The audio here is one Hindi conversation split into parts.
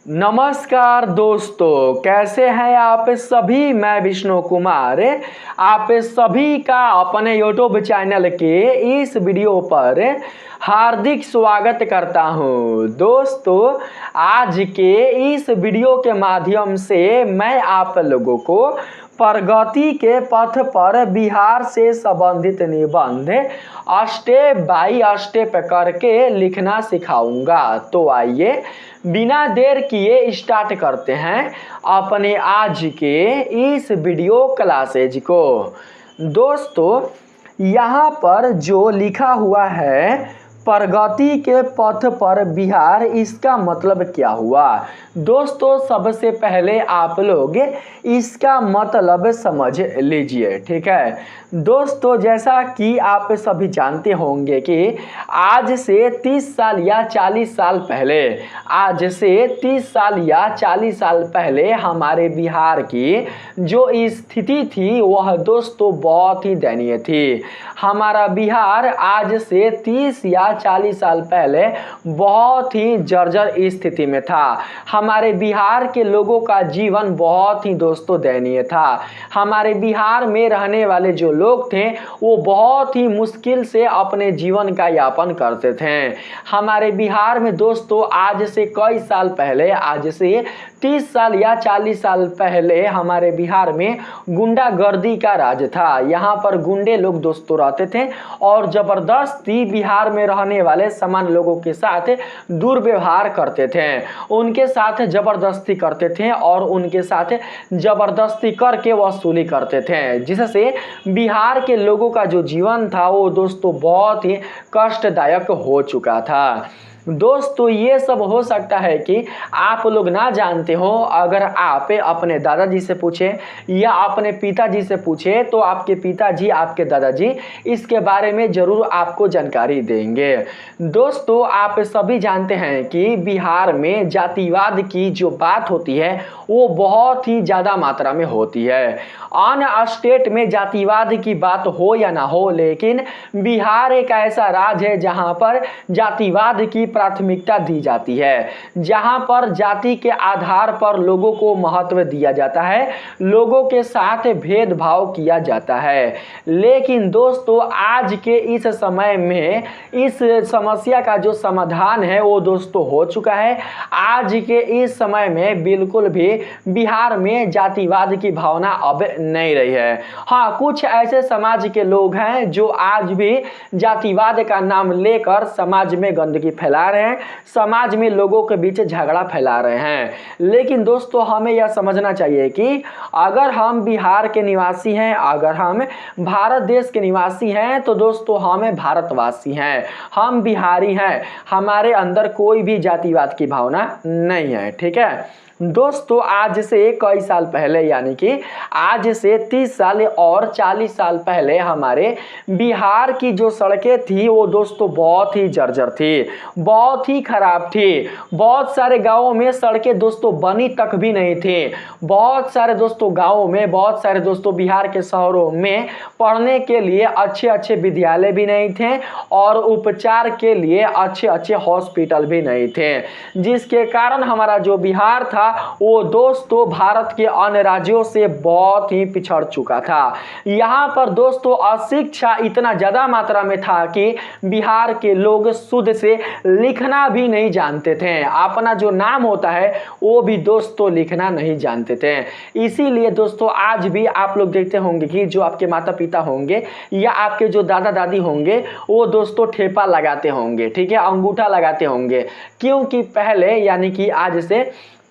नमस्कार दोस्तों, कैसे हैं आप सभी। मैं विष्णु कुमार आप सभी का अपने YouTube चैनल के इस वीडियो पर हार्दिक स्वागत करता हूं। दोस्तों, आज के इस वीडियो के माध्यम से मैं आप लोगों को प्रगति के पथ पर बिहार से संबंधित निबंध स्टेप बाय स्टेप करके लिखना सिखाऊंगा। तो आइए बिना देर किए स्टार्ट करते हैं अपने आज के इस वीडियो क्लासेज को। दोस्तों, यहाँ पर जो लिखा हुआ है प्रगति के पथ पर बिहार, इसका मतलब क्या हुआ। दोस्तों, सबसे पहले आप लोग इसका मतलब समझ लीजिए, ठीक है। दोस्तों, जैसा कि आप सभी जानते होंगे कि आज से 30 साल या 40 साल पहले हमारे बिहार की जो स्थिति थी वह दोस्तों बहुत ही दयनीय थी। हमारा बिहार आज से 30 या 40 साल पहले बहुत ही जर्जर स्थिति में था। हमारे बिहार के लोगों का जीवन बहुत ही दोस्तों दयनीय था। हमारे बिहार में रहने वाले जो लोग थे वो बहुत ही मुश्किल से अपने जीवन का यापन करते थे। हमारे बिहार में दोस्तों आज से कई साल पहले, आज से 30 साल या 40 साल पहले हमारे बिहार में गुंडागर्दी का राज था। यहाँ पर गुंडे लोग दोस्तों रहते थे और जबरदस्ती बिहार में रहने वाले सामान्य लोगों के साथ दुर्व्यवहार करते थे, उनके साथ जबरदस्ती करते थे और उनके साथ जबरदस्ती करके वसूली करते थे, जिससे बिहार के लोगों का जो जीवन था वो दोस्तों बहुत ही कष्टदायक हो चुका था। दोस्तों, ये सब हो सकता है कि आप लोग ना जानते हो। अगर आप अपने दादाजी से पूछें या अपने पिताजी से पूछें तो आपके पिताजी, आपके दादाजी इसके बारे में ज़रूर आपको जानकारी देंगे। दोस्तों, आप सभी जानते हैं कि बिहार में जातिवाद की जो बात होती है वो बहुत ही ज़्यादा मात्रा में होती है। अन्य स्टेट में जातिवाद की बात हो या ना हो, लेकिन बिहार एक ऐसा राज्य है जहां पर जातिवाद की प्राथमिकता दी जाती है, जहां पर जाति के आधार पर लोगों को महत्व दिया जाता है, लोगों के साथ भेदभाव किया जाता है। लेकिन दोस्तों, आज के इस समय में इस समस्या का जो समाधान है वो दोस्तों हो चुका है। आज के इस समय में बिल्कुल भी बिहार में जातिवाद की भावना अब नहीं रही है। हाँ, कुछ ऐसे समाज के लोग हैं जो आज भी जातिवाद का नाम लेकर समाज में गंदगी फैला रहे हैं, समाज में लोगों के बीच झगड़ा फैला रहे हैं। लेकिन दोस्तों, हमें यह समझना चाहिए कि अगर हम बिहार के निवासी हैं, अगर हम भारत देश के निवासी हैं, तो दोस्तों हम भारतवासी हैं, हम बिहारी हैं, हमारे अंदर कोई भी जातिवाद की भावना नहीं है, ठीक है। दोस्तों, आज से कई साल पहले, यानी कि आज से 30 साल और 40 साल पहले हमारे बिहार की जो सड़कें थी वो दोस्तों बहुत ही जर्जर थी, बहुत ही खराब थी। बहुत सारे गांवों में सड़कें दोस्तों बनी तक भी नहीं थी। बहुत सारे दोस्तों गांवों में, बहुत सारे दोस्तों बिहार के शहरों में पढ़ने के लिए अच्छे अच्छे विद्यालय भी नहीं थे और उपचार के लिए अच्छे अच्छे हॉस्पिटल भी नहीं थे, जिसके कारण हमारा जो बिहार था वो दोस्तों भारत के अन्य राज्यों से बहुत ही पिछड़ चुका था। यहाँ पर दोस्तों अशिक्षा इतना ज़्यादा मात्रा में था कि बिहार के लोग शुद्ध से लिखना भी नहीं जानते थे। अपना जो नाम होता है वो भी दोस्तों लिखना नहीं जानते थे। इसीलिए दोस्तों आज भी आप लोग देखते होंगे कि जो आपके माता पिता होंगे या आपके जो दादा दादी होंगे वो दोस्तों ठेपा लगाते होंगे, ठीक है, अंगूठा लगाते होंगे, क्योंकि पहले यानी कि आज से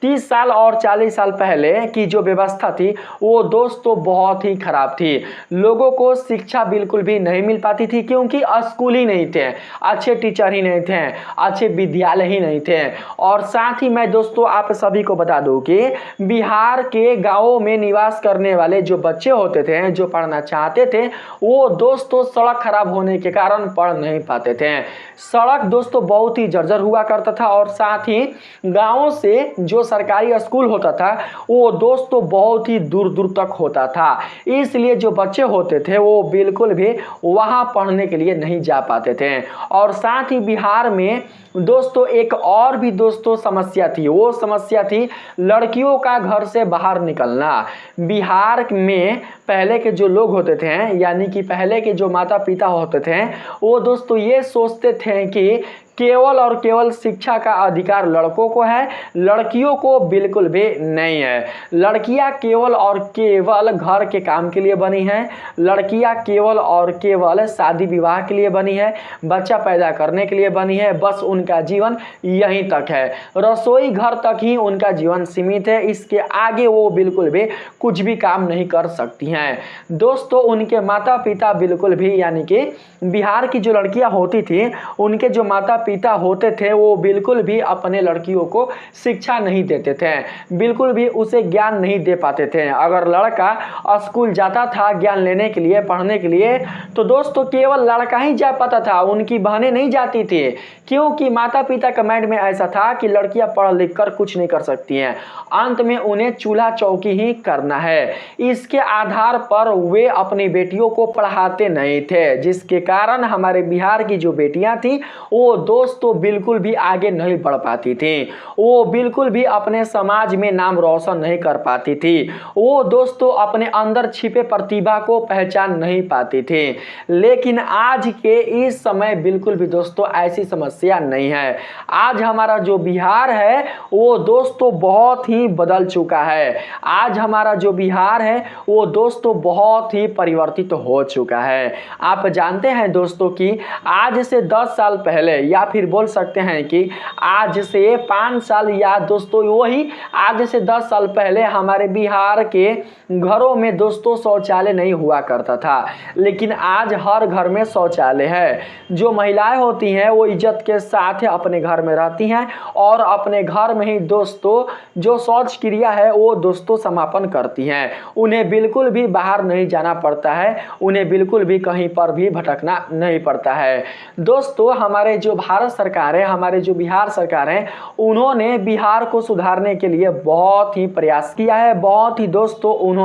30 साल और 40 साल पहले की जो व्यवस्था थी वो दोस्तों बहुत ही खराब थी। लोगों को शिक्षा बिल्कुल भी नहीं मिल पाती थी, क्योंकि स्कूल ही नहीं थे, अच्छे टीचर ही नहीं थे, अच्छे विद्यालय ही नहीं थे। और साथ ही मैं दोस्तों आप सभी को बता दूं कि बिहार के गाँवों में निवास करने वाले जो बच्चे होते थे, जो पढ़ना चाहते थे, वो दोस्तों सड़क खराब होने के कारण पढ़ नहीं पाते थे। सड़क दोस्तों बहुत ही जर्जर हुआ करता था और साथ ही गाँवों से जो सरकारी स्कूल होता था वो दोस्तों बहुत ही दूर दूर तक होता था, इसलिए जो बच्चे होते थे वो बिल्कुल भी वहाँ पढ़ने के लिए नहीं जा पाते थे। और साथ ही बिहार में दोस्तों एक और भी दोस्तों समस्या थी, वो समस्या थी लड़कियों का घर से बाहर निकलना। बिहार में पहले के जो लोग होते थे यानी कि पहले के जो माता पिता होते थे वो दोस्तों ये सोचते थे कि केवल और केवल शिक्षा का अधिकार लड़कों को है, लड़कियों को बिल्कुल भी नहीं है। लड़कियां केवल और केवल घर के काम के लिए बनी हैं, लड़कियां केवल और केवल शादी विवाह के लिए बनी है, बच्चा पैदा करने के लिए बनी है, बस उनका जीवन यहीं तक है, रसोई घर तक ही उनका जीवन सीमित है, इसके आगे वो बिल्कुल भी कुछ भी काम नहीं कर सकती हैं। दोस्तों उनके माता पिता बिल्कुल भी यानी कि बिहार की जो लड़कियां होती थी उनके जो माता पिता होते थे वो बिल्कुल भी अपने लड़कियों को शिक्षा नहीं देते थे, बिल्कुल भी उसे ज्ञान नहीं दे पाते थे। अगर लड़का स्कूल जाता था ज्ञान लेने के लिए पढ़ने के लिए तो दोस्तों केवल लड़का ही जा पाता था, उनकी बहनें नहीं जाती थी, क्योंकि माता पिता का माइंड में ऐसा था कि लड़कियां पढ़ लिख कर कुछ नहीं कर सकती हैं, अंत में उन्हें चूल्हा चौकी ही करना है। इसके आधार पर वे अपनी बेटियों को पढ़ाते नहीं थे, जिसके कारण हमारे बिहार की जो बेटियां थी वो दोस्तों बिल्कुल भी आगे नहीं बढ़ पाती थी, वो बिल्कुल भी अपने समाज में नाम रोशन नहीं कर पाती थी, वो दोस्तों अपने अंदर छिपे प्रतिभा को पहचान नहीं पाती थी। लेकिन आज के इस समय बिल्कुल भी दोस्तों ऐसी समस्या नहीं है। आज हमारा जो बिहार है वो दोस्तों बहुत ही बदल चुका है, आज हमारा जो बिहार है वो दोस्तों बहुत ही परिवर्तित हो चुका है। आप जानते हैं दोस्तों कि आज से 10 साल पहले या फिर बोल सकते हैं कि आज से 5 साल या दोस्तों वही आज से 10 साल पहले हमारे बिहार के घरों में दोस्तों शौचालय नहीं हुआ करता था, लेकिन आज हर घर में शौचालय है। जो महिलाएं होती हैं वो इज्जत के साथ अपने घर में रहती हैं और अपने घर में ही दोस्तों जो शौच क्रिया है वो दोस्तों समापन करती हैं, उन्हें बिल्कुल भी बाहर नहीं जाना पड़ता है, उन्हें बिल्कुल भी कहीं पर भी भटकना नहीं पड़ता है। दोस्तों हमारे जो भारत सरकार है, हमारे जो बिहार सरकार है, उन्होंने बिहार को सुधारने के लिए बहुत ही प्रयास किया है, बहुत ही दोस्तों उन्होंने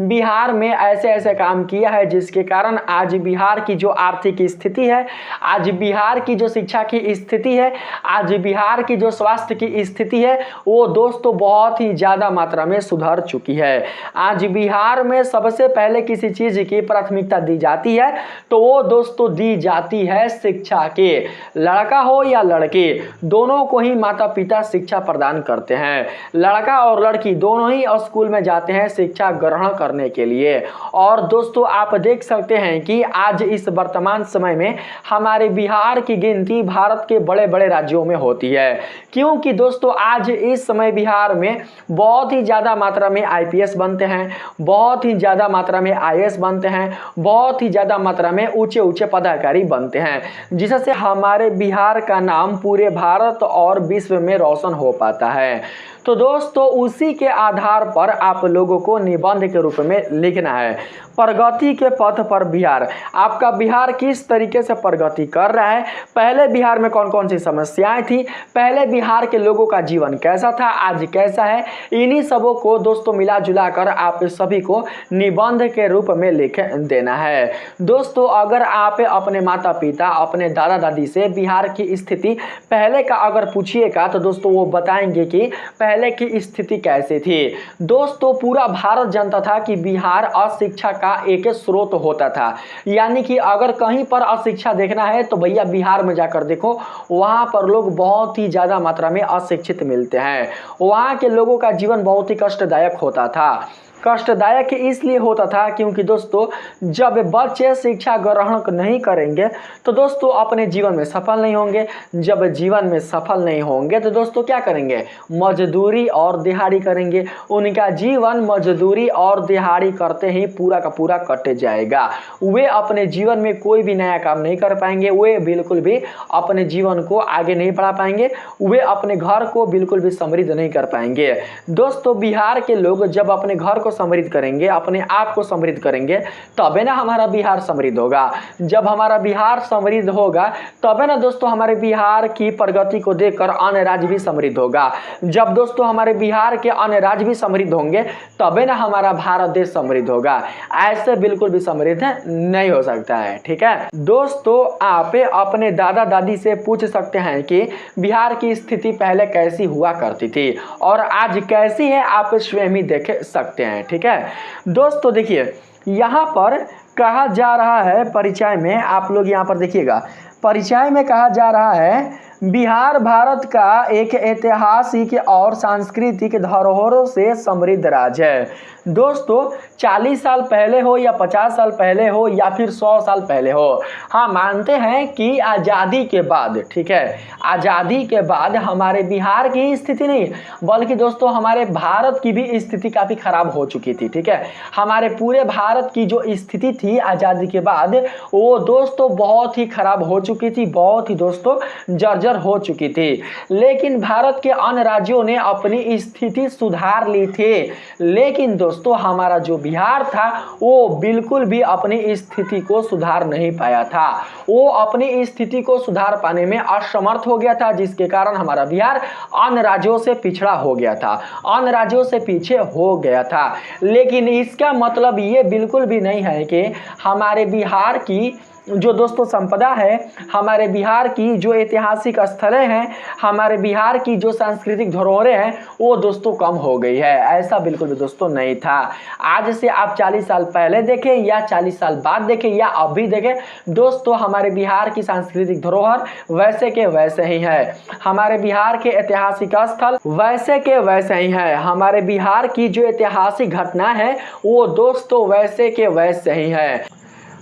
बिहार में ऐसे ऐसे काम किया है जिसके कारण आज बिहार की जो आर्थिक स्थिति है, आज बिहार की जो शिक्षा की स्थिति है, आज बिहार की जो स्वास्थ्य की स्थिति है वो दोस्तों बहुत ही ज़्यादा मात्रा में सुधर चुकी है। आज बिहार में सबसे पहले किसी चीज़ की प्राथमिकता दी जाती है तो वो दोस्तों दी जाती है शिक्षा के। लड़का हो या लड़की दोनों को ही माता पिता शिक्षा प्रदान करते हैं, लड़का और लड़की दोनों ही स्कूल में जाते हैं शिक्षा ग्रहण करने के लिए। और दोस्तों आप देख सकते हैं कि आज इस वर्तमान समय में हमारे बिहार की गिनती भारत के बड़े बड़े राज्यों में होती है, क्योंकि दोस्तों आज इस समय बिहार में बहुत ही ज़्यादा मात्रा में IPS बनते हैं, बहुत ही ज़्यादा मात्रा में IAS बनते हैं, बहुत ही ज़्यादा मात्रा में ऊंचे ऊंचे पदाधिकारी बनते हैं, जिससे हमारे बिहार का नाम पूरे भारत और विश्व में रोशन हो पाता है। तो दोस्तों उसी के आधार पर आप लोगों को निबंध के रूप में लिखना है प्रगति के पथ पर बिहार। आपका बिहार किस तरीके से प्रगति कर रहा है, पहले बिहार में कौन कौन सी समस्याएं थी, पहले बिहार के लोगों का जीवन कैसा था, आज कैसा है, इन्हीं सबों को दोस्तों मिला जुला कर आप सभी को निबंध के रूप में लिख देना है। दोस्तों अगर आप अपने माता पिता अपने दादा दादी से बिहार की स्थिति पहले का अगर पूछिएगा तो दोस्तों वो बताएंगे कि पहले की स्थिति कैसी थी। दोस्तों पूरा भारत जानता था कि बिहार अशिक्षा का एक स्रोत होता था, यानी कि अगर कहीं पर अशिक्षा देखना है तो भैया बिहार में जाकर देखो, वहां पर लोग बहुत ही ज्यादा मात्रा में अशिक्षित मिलते हैं, वहां के लोगों का जीवन बहुत ही कष्टदायक होता था। कष्टदायक इसलिए होता था क्योंकि दोस्तों जब बच्चे शिक्षा ग्रहण नहीं करेंगे तो दोस्तों अपने जीवन में सफल नहीं होंगे, जब जीवन में सफल नहीं होंगे तो दोस्तों क्या करेंगे, मजदूरी और दिहाड़ी करेंगे, उनका जीवन मजदूरी और दिहाड़ी करते ही पूरा का पूरा कट जाएगा, वे अपने जीवन में कोई भी नया काम नहीं कर पाएंगे, वे बिल्कुल भी अपने जीवन को आगे नहीं बढ़ा पाएंगे, वे अपने घर को बिल्कुल भी समृद्ध नहीं कर पाएंगे। दोस्तों बिहार के लोग जब अपने घर को समृद्ध करेंगे, अपने आप को समृद्ध करेंगे, तबे ना हमारा बिहार समृद्ध होगा। जब हमारा बिहार समृद्ध होगा तबे ना दोस्तों हमारे बिहार की प्रगति को देखकर अन्य राज्य भी समृद्ध होगा। जब दोस्तों हमारे बिहार के अन्य राज्य भी समृद्ध होंगे तबे ना हमारा भारत देश समृद्ध होगा। ऐसे बिल्कुल भी समृद्ध नहीं हो सकता है। ठीक है दोस्तों, आप अपने दादा दादी से पूछ सकते हैं कि बिहार की स्थिति पहले कैसी हुआ करती थी और आज कैसी है, आप स्वयं ही देख सकते हैं। ठीक है दोस्तों, देखिए यहाँ पर कहा जा रहा है परिचय में, आप लोग यहाँ पर देखिएगा, परिचय में कहा जा रहा है बिहार भारत का एक ऐतिहासिक और सांस्कृतिक धरोहरों से समृद्ध राज्य है। दोस्तों 40 साल पहले हो या 50 साल पहले हो या फिर 100 साल पहले हो, हाँ मानते हैं कि आज़ादी के बाद, ठीक है, आज़ादी के बाद हमारे बिहार की स्थिति नहीं बल्कि दोस्तों हमारे भारत की भी स्थिति काफ़ी ख़राब हो चुकी थी। ठीक है, हमारे पूरे भारत की जो स्थिति थी आज़ादी के बाद वो दोस्तों बहुत ही ख़राब हो चुकी थी, बहुत ही दोस्तों जर्जर हो चुकी थी। लेकिन भारत के अन्य राज्यों ने अपनी स्थिति सुधार ली थी, लेकिन दोस्तों हमारा जो बिहार था वो बिल्कुल भी अपनी स्थिति को सुधार नहीं पाया था। वो अपनी स्थिति को सुधार पाने में असमर्थ हो गया था, जिसके कारण हमारा बिहार अन्य राज्यों से पिछड़ा हो गया था, अन्य राज्यों से पीछे हो गया था। लेकिन इसका मतलब ये बिल्कुल भी नहीं है कि हमारे बिहार की जो दोस्तों संपदा है, हमारे बिहार की जो ऐतिहासिक स्थलें हैं, हमारे बिहार की जो सांस्कृतिक धरोहरें हैं वो दोस्तों कम हो गई है। ऐसा बिल्कुल भी दोस्तों नहीं था। आज से आप 40 साल पहले देखें या 40 साल बाद देखें या अभी देखें, दोस्तों हमारे बिहार की सांस्कृतिक धरोहर वैसे के वैसे ही है, हमारे बिहार के ऐतिहासिक स्थल वैसे के वैसे ही है, हमारे बिहार की जो ऐतिहासिक घटना है वो दोस्तों वैसे के वैसे ही है,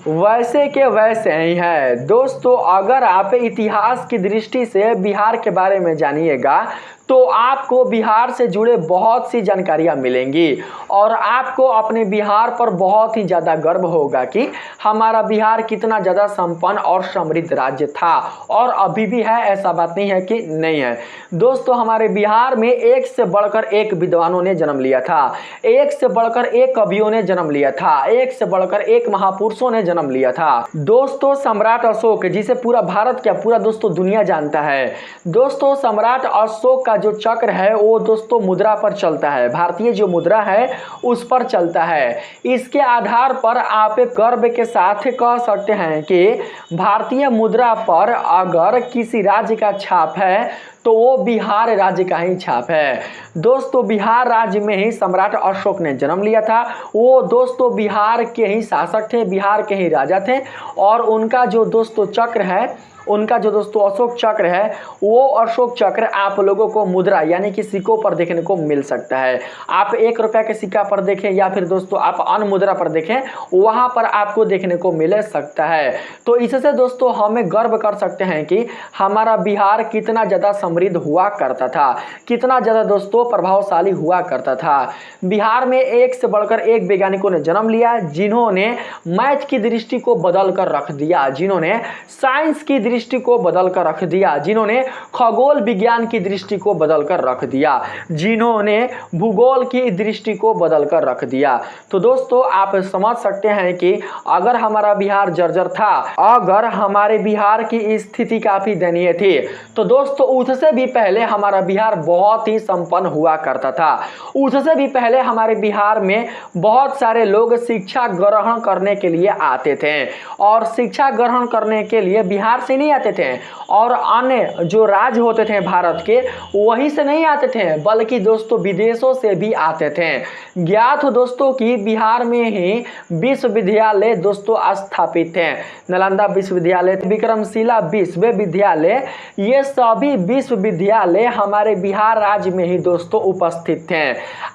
वैसे के वैसे ही है। दोस्तों अगर आप इतिहास की दृष्टि से बिहार के बारे में जानिएगा तो आपको बिहार से जुड़े बहुत सी जानकारियां मिलेंगी और आपको अपने बिहार पर बहुत ही ज़्यादा गर्व होगा कि हमारा बिहार कितना ज़्यादा संपन्न और समृद्ध राज्य था और अभी भी है, ऐसा बात नहीं है कि नहीं है। दोस्तों हमारे बिहार में एक से बढ़कर एक विद्वानों ने जन्म लिया था, एक से बढ़कर एक कवियों ने जन्म लिया था, एक से बढ़कर एक महापुरुषों ने जन्म लिया था। दोस्तों सम्राट अशोक, जिसे पूरा भारत क्या पूरा दोस्तों दुनिया जानता है, दोस्तों सम्राट अशोक जो चक्र है वो दोस्तों मुद्रा पर चलता है, भारतीय जो मुद्रा है उस पर चलता है। इसके आधार पर आप गर्व के साथ कह सकते हैं कि भारतीय मुद्रा पर अगर किसी राज्य का छाप है तो वो बिहार राज्य का ही छाप है। दोस्तों बिहार राज्य में ही सम्राट अशोक ने जन्म लिया था, वो दोस्तों बिहार के ही शासक थे, बिहार के ही राजा थे और उनका जो दोस्तों चक्र है, उनका जो दोस्तों अशोक चक्र है वो अशोक चक्र आप लोगों को मुद्रा यानी कि सिक्कों पर देखने को मिल सकता है। आप 1 रुपये के सिक्का पर देखें या फिर दोस्तों आप अन्य मुद्रा पर देखें, वहाँ पर आपको देखने को मिल सकता है। तो इससे दोस्तों हमें गर्व कर सकते हैं कि हमारा बिहार कितना ज़्यादा समृद्ध हुआ करता था, कितना ज़्यादा दोस्तों प्रभावशाली हुआ करता था। बिहार में एक से बढ़कर एक वैज्ञानिकों ने जन्म लिया, जिन्होंने मैथ की दृष्टि को बदल कर रख दिया, जिन्होंने साइंस की दृष्टि को बदल कर रख दिया, जिन्होंने खगोल विज्ञान की दृष्टि को बदल कर रख दिया, जिन्होंने भूगोल की दृष्टि को बदल कर रख दिया। तो दोस्तों आप समझ सकते हैं कि अगर हमारा बिहार जर्जर था, अगर हमारे बिहार की स्थिति काफी दयनीय थी, तो दोस्तों उससे भी पहले हमारा बिहार बहुत ही संपन्न हुआ करता था। उससे भी पहले हमारे बिहार में बहुत सारे लोग शिक्षा ग्रहण करने के लिए आते थे और शिक्षा ग्रहण करने के लिए बिहार से नहीं आते थे और अन्य जो राज्य होते थे भारत के वहीं से नहीं आते थे, बल्कि दोस्तों विदेशों से भी आते थे। ज्ञात हो दोस्तों कि बिहार में ही विश्वविद्यालय दोस्तों स्थापित थे, नालंदा विश्वविद्यालय, विक्रमशिला विश्वविद्यालय, ये सभी विश्वविद्यालय हमारे बिहार राज्य में ही दोस्तों उपस्थित थे।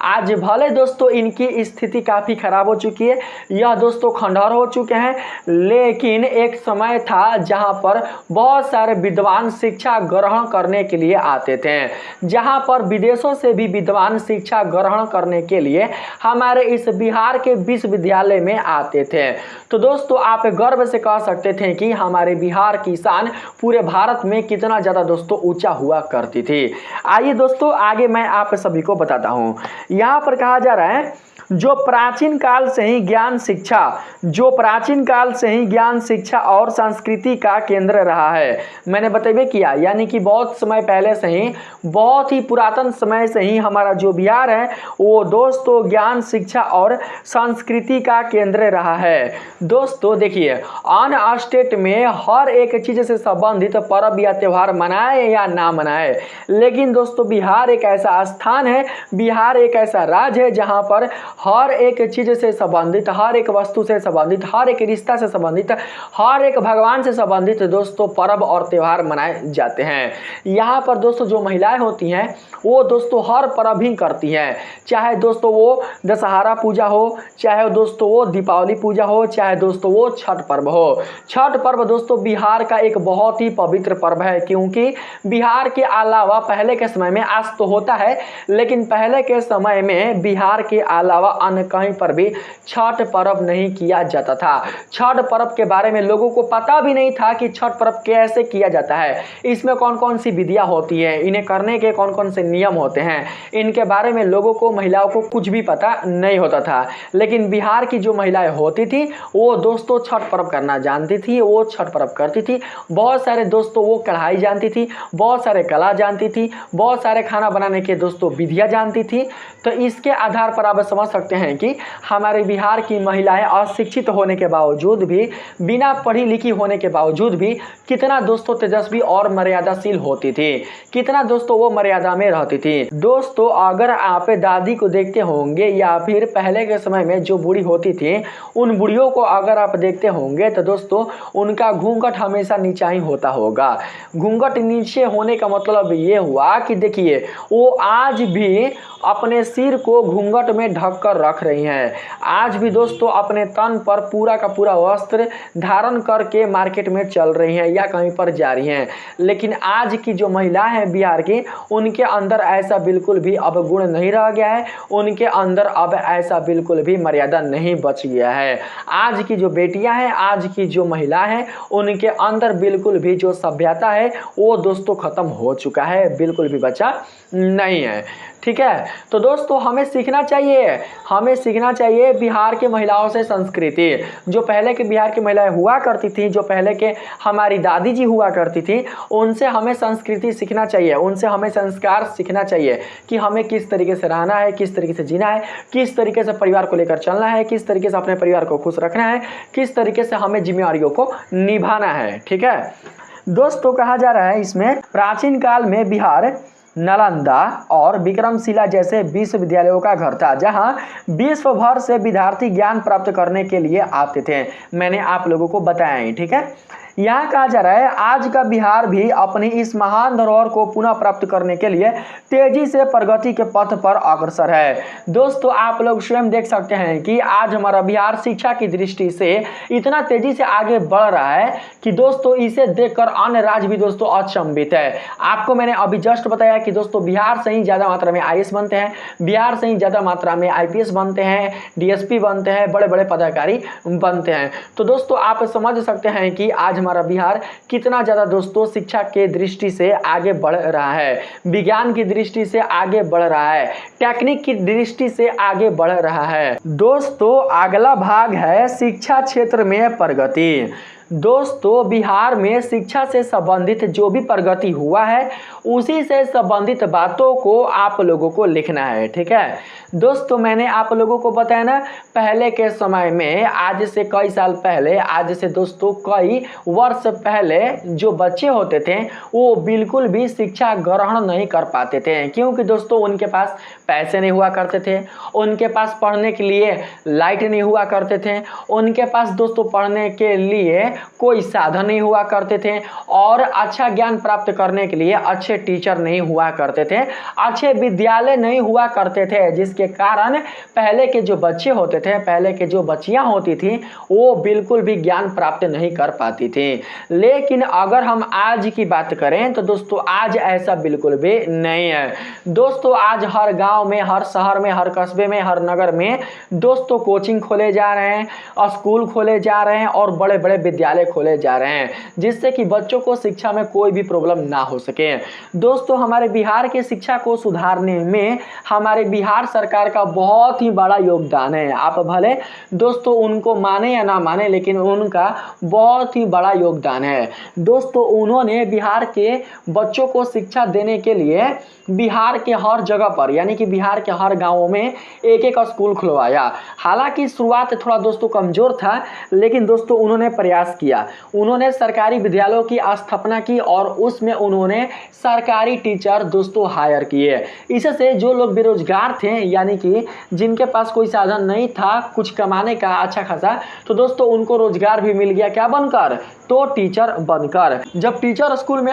आज भले दोस्तों इनकी स्थिति काफ़ी खराब हो चुकी है, यह दोस्तों खंडहर हो चुके हैं, लेकिन एक समय था जहां पर बहुत सारे विद्वान शिक्षा ग्रहण करने के लिए आते थे, जहां पर विदेशों से भी विद्वान शिक्षा ग्रहण करने के लिए हमारे इस बिहार के विश्वविद्यालय में आते थे। तो दोस्तों आप गर्व से कह सकते थे कि हमारे बिहार की शान पूरे भारत में कितना ज़्यादा दोस्तों ऊंचा हुआ करती थी। आइए दोस्तों आगे मैं आप सभी को बताता हूँ। यहाँ पर कहा जा रहा है जो प्राचीन काल से ही ज्ञान शिक्षा और संस्कृति का केंद्र रहा है। मैंने बतैबे किया, यानी कि बहुत समय पहले से ही, बहुत ही पुरातन समय से ही हमारा जो बिहार है वो दोस्तों ज्ञान शिक्षा और संस्कृति का केंद्र रहा है। दोस्तों देखिए, अन्य स्टेट में हर एक चीज से संबंधित पर्व या त्यौहार मनाए या ना मनाए, लेकिन दोस्तों बिहार एक ऐसा स्थान है, बिहार एक ऐसा राज्य है जहां पर हर एक चीज से संबंधित, हर एक वस्तु से संबंधित, हर एक रिश्ता से संबंधित, हर एक भगवान से संबंधित दोस्तों पर्व और त्यौहार मनाए जाते हैं। यहाँ पर दोस्तों जो महिलाएं होती हैं वो दोस्तों हर पर्व ही करती हैं, चाहे दोस्तों वो दशहरा पूजा हो, चाहे दोस्तों वो दीपावली पूजा हो, चाहे दोस्तों वो छठ पर्व हो। छठ पर्व दोस्तों बिहार का एक बहुत ही पवित्र पर्व है, क्योंकि बिहार के अलावा पहले के समय में, आज तो होता है, लेकिन पहले के समय में बिहार के अलावा अन्य कहीं पर भी छठ पर्व नहीं किया जाता था। छठ पर्व के बारे में लोगों को पता भी नहीं था कि छठ पर्व कैसे किया जाता है, इसमें कौन कौन सी विधियां होती है, इन्हें करने के कौन कौन से नियम होते हैं, इनके बारे में लोगों को, महिलाओं को कुछ भी पता नहीं होता था। लेकिन बिहार की जो महिलाएं होती थी वो दोस्तों छठ पर्व करना जानती थी, वो छठ पर्व करती थी। बहुत सारे दोस्तों वो कढ़ाई जानती थी, बहुत सारे कला जानती थी, बहुत सारे खाना बनाने के दोस्तों विधियां जानती थी। तो इसके आधार पर आप समझ सकते हैं कि हमारे बिहार की महिलाएं अशिक्षित होने के बावजूद भी, बिना पढ़ी लिखी होने के बावजूद भी कितना दोस्तों तेजस्वी और मर्यादाशील होती थी, कितना दोस्तों वो मर्यादा में रहती थी। दोस्तों अगर आप दादी को देखते होंगे या फिर पहले के समय में जो बूढ़ी होती थी, उन बूढ़ियों को अगर आप देखते होंगे तो दोस्तों उनका घूंघट हमेशा नीचा ही होता होगा। घूंघट नीचे होने का मतलब ये हुआ कि देखिए वो आज भी अपने सिर को घूंघट में ढक कर रख रही हैं, आज भी दोस्तों अपने तन पर पूरा का पूरा वस्त्र धारण करके मार्केट में चल रही हैं या कहीं पर जा रही हैं। लेकिन आज की जो महिलाएं हैं बिहार की, उनके अंदर ऐसा बिल्कुल भी अब गुण नहीं रह गया है, उनके अंदर अब ऐसा बिल्कुल भी मर्यादा नहीं बच गया है। आज की जो बेटियां हैं, आज की जो महिला हैं, उनके अंदर बिल्कुल भी जो सभ्यता है वो दोस्तों खत्म हो चुका है, बिल्कुल भी बचा नहीं है। ठीक है, तो दोस्तों हमें सीखना चाहिए बिहार के महिलाओं से संस्कृति। जो पहले के बिहार की महिलाएं हुआ करती थी, जो पहले के हमारी दादी जी हुआ करती थी, उनसे हमें संस्कृति सीखना चाहिए, उनसे हमें संस्कार सीखना चाहिए कि हमें किस तरीके से रहना है, किस तरीके से जीना है, किस तरीके से परिवार को लेकर चलना है, किस तरीके से अपने परिवार को खुश रखना है, किस तरीके से हमें जिम्मेदारियों को निभाना है। ठीक है दोस्तों, कहा जा रहा है इसमें प्राचीन काल में बिहार नालंदा और विक्रमशिला जैसे विश्वविद्यालयों का घर था, जहां विश्व भर से विद्यार्थी ज्ञान प्राप्त करने के लिए आते थे। मैंने आप लोगों को बताया ही। ठीक है, यहाँ कहा जा रहा है आज का बिहार भी अपनी इस महान धरोहर को पुनः प्राप्त करने के लिए तेजी से प्रगति के पथ पर अग्रसर है। दोस्तों आप लोग स्वयं देख सकते हैं कि आज हमारा बिहार शिक्षा की दृष्टि से इतना तेजी से आगे बढ़ रहा है कि दोस्तों इसे देखकर अन्य राज्य भी दोस्तों अचंभित है। आपको मैंने अभी जस्ट बताया कि दोस्तों बिहार से ही ज्यादा मात्रा में आईएएस बनते हैं, बिहार से ही ज्यादा मात्रा में आईपीएस बनते हैं, डीएसपी बनते हैं, बड़े बड़े पदाधिकारी बनते हैं। तो दोस्तों आप समझ सकते हैं कि आज हमारा बिहार कितना ज्यादा दोस्तों शिक्षा के दृष्टि से आगे बढ़ रहा है, विज्ञान की दृष्टि से आगे बढ़ रहा है, टेक्निक की दृष्टि से आगे बढ़ रहा है। दोस्तों अगला भाग है शिक्षा क्षेत्र में प्रगति। दोस्तों बिहार में शिक्षा से संबंधित जो भी प्रगति हुआ है उसी से संबंधित बातों को आप लोगों को लिखना है। ठीक है दोस्तों, मैंने आप लोगों को बताया ना पहले के समय में, आज से कई साल पहले, आज से दोस्तों कई वर्ष पहले जो बच्चे होते थे वो बिल्कुल भी शिक्षा ग्रहण नहीं कर पाते थे, क्योंकि दोस्तों उनके पास पैसे नहीं हुआ करते थे, उनके पास पढ़ने के लिए लाइट नहीं हुआ करते थे, उनके पास दोस्तों पढ़ने के लिए कोई साधन नहीं हुआ करते थे और अच्छा ज्ञान प्राप्त करने के लिए अच्छे टीचर नहीं हुआ करते थे, अच्छे विद्यालय नहीं हुआ करते थे, जिसके कारण पहले के जो बच्चे होते थे, पहले के जो बच्चियां होती थी, वो बिल्कुल भी ज्ञान प्राप्त नहीं कर पाती थी। लेकिन अगर हम आज की बात करें तो दोस्तों आज ऐसा बिल्कुल भी नहीं है। दोस्तों आज हर गांव में, हर शहर में, हर कस्बे में, हर नगर में दोस्तों कोचिंग खोले जा रहे हैं, स्कूल खोले जा रहे हैं और बड़े बड़े विद्यालय खोले जा रहे हैं, जिससे कि बच्चों को शिक्षा में कोई भी प्रॉब्लम ना हो सके। दोस्तों हमारे बिहार के शिक्षा को सुधारने में हमारे बिहार सरकार का बहुत ही बड़ा योगदान है। आप भले दोस्तों उनको माने या ना माने, लेकिन उनका बहुत ही बड़ा योगदान है। दोस्तों उन्होंने बिहार के बच्चों को शिक्षा देने के लिए बिहार के हर जगह पर, यानी कि बिहार के हर गांवों में एक एक स्कूल खुलवाया। हालांकि शुरुआत थोड़ा दोस्तों कमजोर था, लेकिन दोस्तों उन्होंने प्रयास किया। उन्होंने सरकारी विद्यालयों की स्थापना की और उसमें उन्होंने सरकारी टीचर दोस्तों हायर किए। इससे जो लोग बेरोजगार थे, यानी कि जिनके पास कोई साधन नहीं था कुछ कमाने का अच्छा खासा, तो दोस्तों उनको रोजगार भी मिल गया। क्या बनकर? तो टीचर बनकर। जब टीचर स्कूल में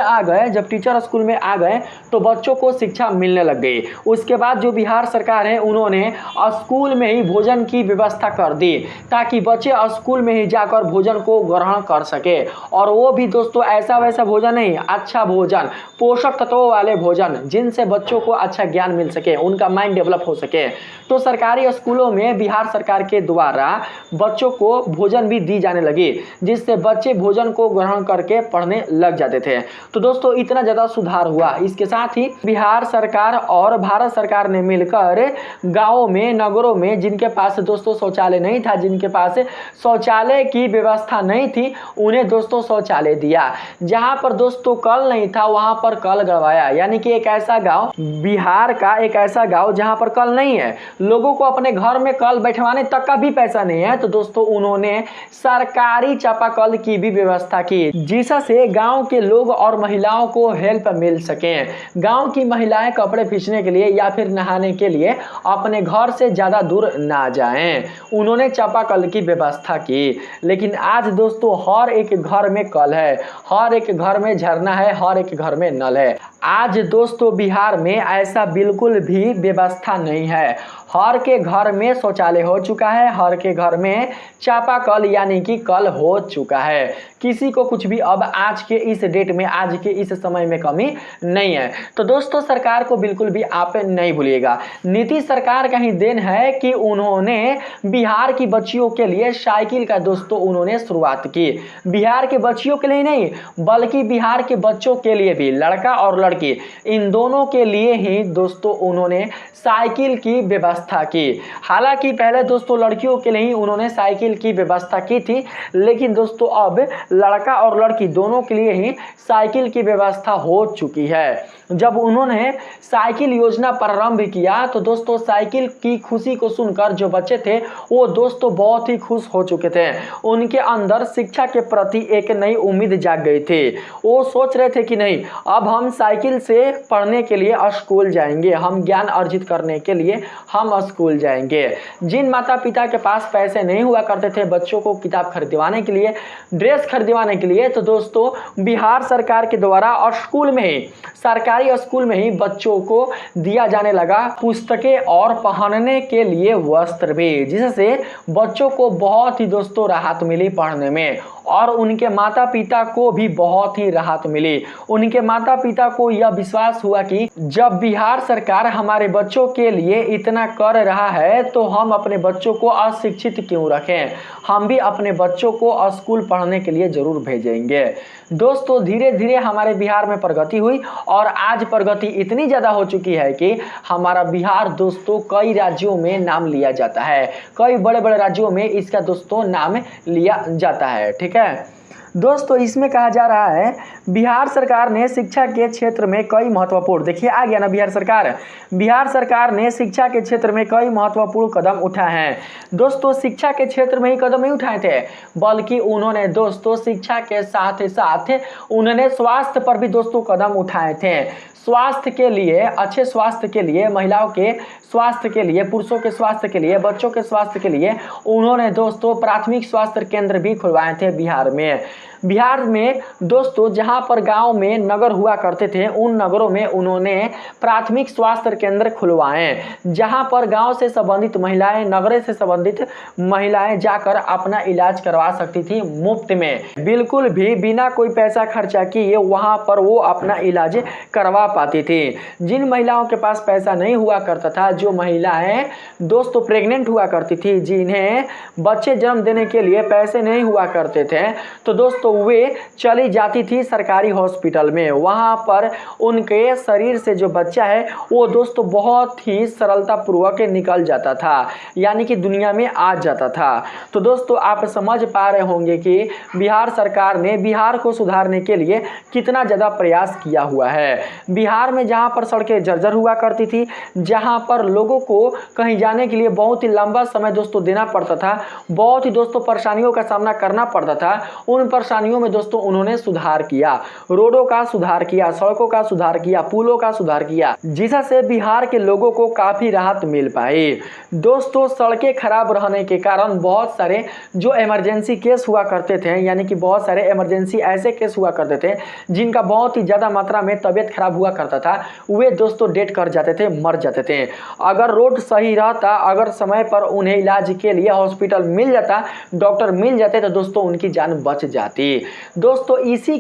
आ गए तो बच्चों को शिक्षा मिलने लग गई। उसके बाद जो बिहार सरकार है उन्होंने स्कूल में ही भोजन की व्यवस्था कर दी, ताकि बच्चे स्कूल में ही जाकर भोजन को ग्रहण कर सके, और वो भी दोस्तों ऐसा वैसा भोजन नहीं, अच्छा भोजन, पोषक तत्वों वाले भोजन, जिनसे बच्चों को अच्छा ज्ञान मिल सके, उनका माइंड डेवलप हो सके। तो सरकारी स्कूलों में बिहार सरकार के द्वारा बच्चों को भोजन भी दी जाने लगी, जिससे बच्चे भोजन को ग्रहण करके पढ़ने लग जाते थे। तो दोस्तों इतना ज्यादा सुधार हुआ। इसके साथ ही बिहार सरकार और भारत सरकार ने मिलकर गांवों में, नगरों में जिनके पास दोस्तों शौचालय नहीं था, जिनके पास शौचालय की व्यवस्था नहीं थी, उन्हें दोस्तों शौचालय दिया। जहां पर दोस्तों कल नहीं था वहां पर कल गड़वाया, यानी कि एक ऐसा गांव, बिहार का एक ऐसा गांव जहां पर कल नहीं है, लोगों को अपने घर में कल बैठवाने तक का भी पैसा नहीं है, तो दोस्तों उन्होंने सरकारी चापाकल की भी व्यवस्था की, जिससे गांव के लोग और महिलाओं को हेल्प मिल सके। गांव की महिलाएं कपड़े खींचने के लिए या फिर नहाने के लिए अपने घर से ज्यादा दूर ना जाएं, उन्होंने चापाकल की व्यवस्था की। लेकिन आज दोस्तों हर एक घर में कल है, हर एक घर में झरना है, हर एक घर में नल है। आज दोस्तों बिहार में ऐसा बिल्कुल भी व्यवस्था नहीं है। हर के घर में शौचालय हो चुका है, हर के घर में चापाकल यानी कि कल हो चुका है। किसी को कुछ भी अब आज के इस डेट में, आज के इस समय में कमी नहीं है। तो दोस्तों सरकार को बिल्कुल भी आप नहीं भूलिएगा, नीतीश सरकार का ही देन है कि उन्होंने बिहार की बच्चियों के लिए साइकिल का दोस्तों उन्होंने शुरुआत की। बिहार के बच्चियों के लिए नहीं, बल्कि बिहार के बच्चों के लिए भी, लड़का और लड़की इन दोनों के लिए ही दोस्तों उन्होंने साइकिल की व्यवस्था की। हालांकि पहले दोस्तों लड़कियों के लिए ही उन्होंने साइकिल की व्यवस्था की थी, लेकिन दोस्तों अब लड़का और लड़की दोनों के लिए ही साइकिल की व्यवस्था हो चुकी है। जब उन्होंने साइकिल योजना प्रारंभ किया तो दोस्तों साइकिल की खुशी को सुनकर जो बच्चे थे वो दोस्तों बहुत ही खुश हो चुके थे। उनके अंदर शिक्षा के प्रति एक नई उम्मीद जाग गई थी। वो सोच रहे थे कि नहीं, अब हम साइकिल से पढ़ने के लिए स्कूल जाएंगे, हम ज्ञान अर्जित करने के लिए हम स्कूल जाएंगे। जिन माता पिता के पास पैसे नहीं हुआ करते थे बच्चों को किताब खरीदवाने के लिए, ड्रेस खरीदवाने के लिए, तो दोस्तों बिहार सरकार के द्वारा और स्कूल में ही, सरकारी स्कूल में ही बच्चों को दिया जाने लगा पुस्तकें और पहनने के लिए वस्त्र भी, जिससे बच्चों को बहुत ही दोस्तों राहत मिली पढ़ने में, और उनके माता पिता को भी बहुत ही राहत मिली। उनके माता पिता को यह विश्वास हुआ कि जब बिहार सरकार हमारे बच्चों के लिए इतना कर रहा है तो हम अपने बच्चों को अशिक्षित क्यों रखें, हम भी अपने बच्चों को स्कूल पढ़ने के लिए जरूर भेजेंगे। दोस्तों धीरे धीरे हमारे बिहार में प्रगति हुई और आज प्रगति इतनी ज़्यादा हो चुकी है कि हमारा बिहार दोस्तों कई राज्यों में नाम लिया जाता है, कई बड़े बड़े राज्यों में इसका दोस्तों नाम लिया जाता है। ठीक है दोस्तों, इसमें कहा जा रहा है बिहार सरकार ने शिक्षा के क्षेत्र में कई महत्वपूर्ण, देखिए आ गया ना बिहार सरकार ने शिक्षा के क्षेत्र में कई महत्वपूर्ण कदम उठाए हैं। दोस्तों शिक्षा के क्षेत्र में ही कदम नहीं उठाए थे, बल्कि उन्होंने दोस्तों शिक्षा के साथ साथ उन्होंने स्वास्थ्य पर भी दोस्तों कदम उठाए थे। स्वास्थ्य के लिए, अच्छे स्वास्थ्य के लिए, महिलाओं के स्वास्थ्य के लिए, पुरुषों के स्वास्थ्य के लिए, बच्चों के स्वास्थ्य के लिए उन्होंने दोस्तों प्राथमिक स्वास्थ्य केंद्र भी खुलवाए थे बिहार में। बिहार में दोस्तों जहां पर गांव में नगर हुआ करते थे, उन नगरों में उन्होंने प्राथमिक स्वास्थ्य केंद्र खुलवाए, जहां पर गांव से संबंधित महिलाएं, नगरे से संबंधित महिलाएं जाकर अपना इलाज करवा सकती थी मुफ्त में, बिल्कुल भी बिना कोई पैसा खर्चा किए वहां पर वो अपना इलाज करवा पाती थी। जिन महिलाओं के पास पैसा नहीं हुआ करता था, जो महिलाएं दोस्तों प्रेग्नेंट हुआ करती थी, जिन्हें बच्चे जन्म देने के लिए पैसे नहीं हुआ करते थे, तो दोस्तों वे चली जाती थी सरकारी हॉस्पिटल में। वहां पर उनके शरीर से जो बच्चा है वो दोस्तों बहुत ही सरलता पूर्वक निकल जाता था, यानी कि दुनिया में आ जाता था। तो दोस्तों आप समझ पा रहे होंगे कि बिहार सरकार ने बिहार को सुधारने के लिए कितना ज़्यादा प्रयास किया हुआ है। बिहार में जहां पर सड़कें जर्जर हुआ करती थी, जहां पर लोगों को कहीं जाने के लिए बहुत ही लंबा समय दोस्तों देना पड़ता था, बहुत ही दोस्तों परेशानियों का सामना करना पड़ता था, उन परेशानियों में दोस्तों उन्होंने सुधार किया, रोडों का सुधार किया, सड़कों का सुधार किया, पुलों का सुधार किया, जिससे बिहार के लोगों को काफी राहत मिल पाई। दोस्तों सड़कें खराब रहने के कारण बहुत सारे जो इमरजेंसी केस हुआ करते थे, यानी कि बहुत सारे इमरजेंसी ऐसे केस हुआ करते थे जिनका बहुत ही ज्यादा मात्रा में तबियत खराब हुआ करता था, वे दोस्तों डेथ कर जाते थे, मर जाते थे। अगर रोड सही रहता, अगर समय पर उन्हें इलाज के लिए हॉस्पिटल मिल जाता, डॉक्टर मिल जाते, तो दोस्तों उनकी जान बच जाती। दोस्तों इसी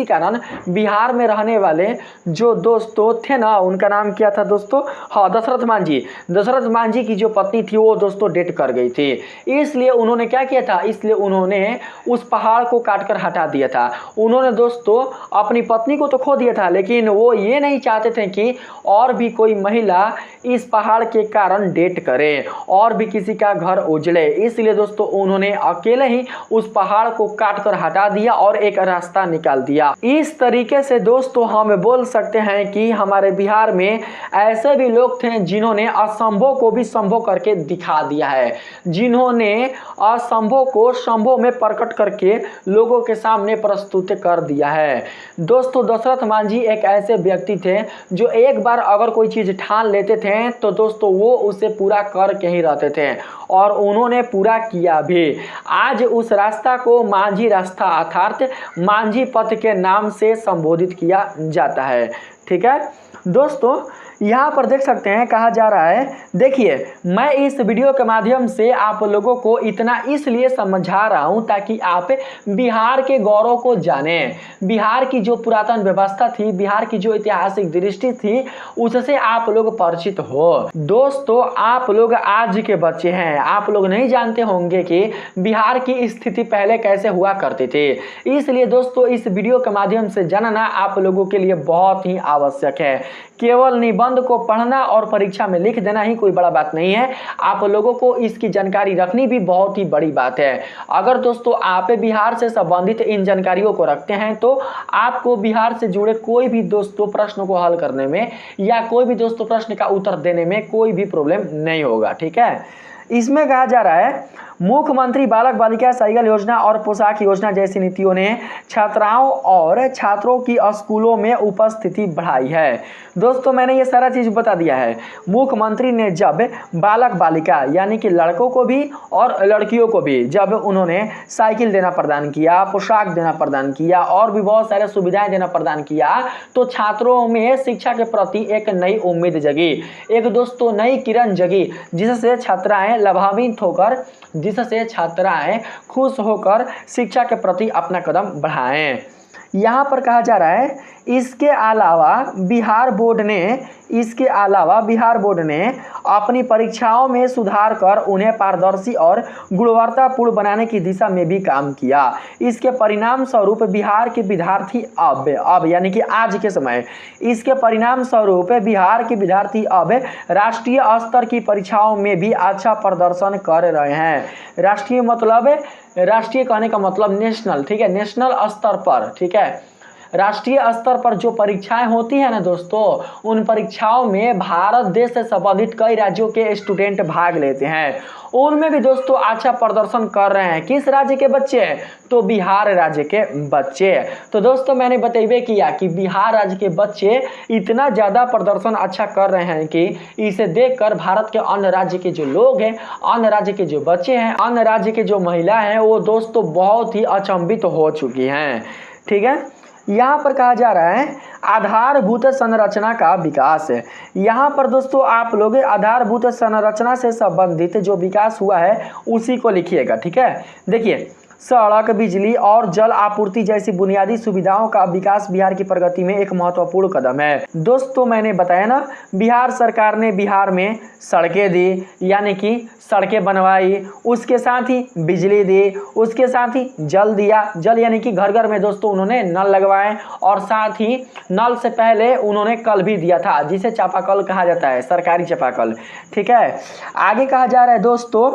कारण बिहार में रहने वाले जो दोस्तों थे ना, उनका नाम क्या था दोस्तों, हाँ दशरथ मांझी की जो पत्नी थी वो दोस्तों डेथ कर गई थी। इसलिए उन्होंने क्या किया था, इसलिए उन्होंने उस पहाड़ को काटकर हटा दिया था। उन्होंने दोस्तों अपनी पत्नी को तो खो दिया था, लेकिन वो ये नहीं चाहते थे कि और भी कोई महिला इस पहाड़ के कारण डेथ करे और भी किसी का घर उजड़े। इसलिए दोस्तों उन्होंने अकेले ही उस पहाड़ को काटकर हटा दिया और एक रास्ता निकाल दिया। इस तरीके से दोस्तों हम बोल सकते हैं कि हमारे बिहार में ऐसे भी लोग थे जिन्होंने असंभव को भी संभव करके दिखा दिया है, जिन्होंने असंभव को संभव में प्रकट करके लोगों के सामने प्रस्तुत कर दिया है। दोस्तों दशरथ मांझी एक ऐसे व्यक्ति थे जो एक बार अगर कोई चीज ठान लेते थे तो दोस्तों वो उसे पूरा करके ही रहते थे, और उन्होंने पूरा किया भी। आज उस रास्ता को मांझी रास्ता अर्थात मांझी पथ के नाम से संबोधित किया जाता है। ठीक है दोस्तों, यहाँ पर देख सकते हैं कहा जा रहा है, देखिए मैं इस वीडियो के माध्यम से आप लोगों को इतना इसलिए समझा रहा हूँ ताकि आप बिहार के गौरव को जानें, बिहार की जो पुरातन व्यवस्था थी, बिहार की जो ऐतिहासिक दृष्टि थी, उससे आप लोग परिचित हो। दोस्तों आप लोग आज के बच्चे हैं, आप लोग नहीं जानते होंगे कि बिहार की स्थिति पहले कैसे हुआ करती थी। इसलिए दोस्तों इस वीडियो के माध्यम से जानना आप लोगों के लिए बहुत ही आवश्यक है। केवल निबंध को पढ़ना और परीक्षा में लिख देना ही कोई बड़ा बात नहीं है, आप लोगों को इसकी जानकारी रखनी भी बहुत ही बड़ी बात है। अगर दोस्तों आप बिहार से संबंधित इन जानकारियों को रखते हैं तो आपको बिहार से जुड़े कोई भी दोस्तों प्रश्न को हल करने में या कोई भी दोस्तों प्रश्न का उत्तर देने में कोई भी प्रॉब्लम नहीं होगा। ठीक है, इसमें कहा जा रहा है मुख्यमंत्री बालक बालिका साइकिल योजना और पोशाक योजना जैसी नीतियों ने छात्राओं और छात्रों की स्कूलों में उपस्थिति बढ़ाई है। दोस्तों मैंने ये सारा चीज बता दिया है। मुख्यमंत्री ने जब बालक बालिका यानी कि लड़कों को भी और लड़कियों को भी जब उन्होंने साइकिल देना प्रदान किया, पोशाक देना प्रदान किया और भी बहुत सारे सुविधाएं देना प्रदान किया, तो छात्रों में शिक्षा के प्रति एक नई उम्मीद जगी, एक दोस्तों नई किरण जगी, जिससे छात्राएं लाभान्वित होकर, जिससे छात्राएं खुश होकर शिक्षा के प्रति अपना कदम बढ़ाएं। यहाँ पर कहा जा रहा है इसके अलावा बिहार बोर्ड ने अपनी परीक्षाओं में सुधार कर उन्हें पारदर्शी और गुणवत्तापूर्ण बनाने की दिशा में भी काम किया। इसके परिणाम स्वरूप बिहार के विद्यार्थी अब यानी कि आज के समय इसके परिणाम स्वरूप बिहार के विद्यार्थी अब राष्ट्रीय स्तर की परीक्षाओं में भी अच्छा प्रदर्शन कर रहे हैं। राष्ट्रीय कहने का मतलब नेशनल, ठीक है, नेशनल स्तर पर, ठीक है, राष्ट्रीय स्तर पर जो परीक्षाएं होती है ना दोस्तों, उन परीक्षाओं में भारत देश से संबंधित कई राज्यों के स्टूडेंट भाग लेते हैं। उनमें भी दोस्तों अच्छा प्रदर्शन कर रहे हैं। किस राज्य के बच्चे? तो बिहार राज्य के बच्चे। तो दोस्तों मैंने बतेबे किया कि बिहार राज्य के बच्चे इतना ज़्यादा प्रदर्शन अच्छा कर रहे हैं कि इसे देखकर भारत के अन्य राज्य के जो लोग हैं, अन्य राज्य के जो बच्चे हैं, अन्य राज्य के जो महिला हैं, वो दोस्तों बहुत ही अचंभित हो चुकी हैं। ठीक है, यहाँ पर कहा जा रहा है आधारभूत संरचना का विकास है। यहाँ पर दोस्तों आप लोग आधारभूत संरचना से संबंधित जो विकास हुआ है उसी को लिखिएगा। ठीक है, देखिए सड़क, बिजली और जल आपूर्ति जैसी बुनियादी सुविधाओं का विकास बिहार की प्रगति में एक महत्वपूर्ण कदम है। दोस्तों मैंने बताया ना, बिहार सरकार ने बिहार में सड़कें दी, यानी कि सड़कें बनवाई, उसके साथ ही बिजली दी, उसके साथ ही जल दिया। जल यानी कि घर घर में दोस्तों उन्होंने नल लगवाए, और साथ ही नल से पहले उन्होंने कल भी दिया था, जिसे चापाकल कहा जाता है, सरकारी चापाकल। ठीक है, आगे कहा जा रहा है दोस्तों,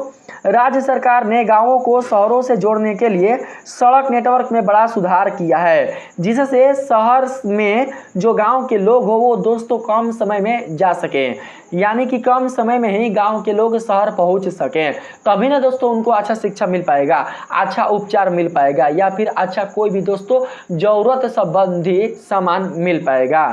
राज्य सरकार ने गांवों को शहरों से जोड़ने के लिए सड़क नेटवर्क में बड़ा सुधार किया है, जिससे शहर में जो गांव के लोग हो वो दोस्तों कम समय में जा सकें, यानी कि कम समय में ही गांव के लोग शहर पहुंच सकें। तभी ना दोस्तों उनको अच्छा शिक्षा मिल पाएगा, अच्छा उपचार मिल पाएगा, या फिर अच्छा कोई भी दोस्तों जरूरत संबंधी सामान मिल पाएगा।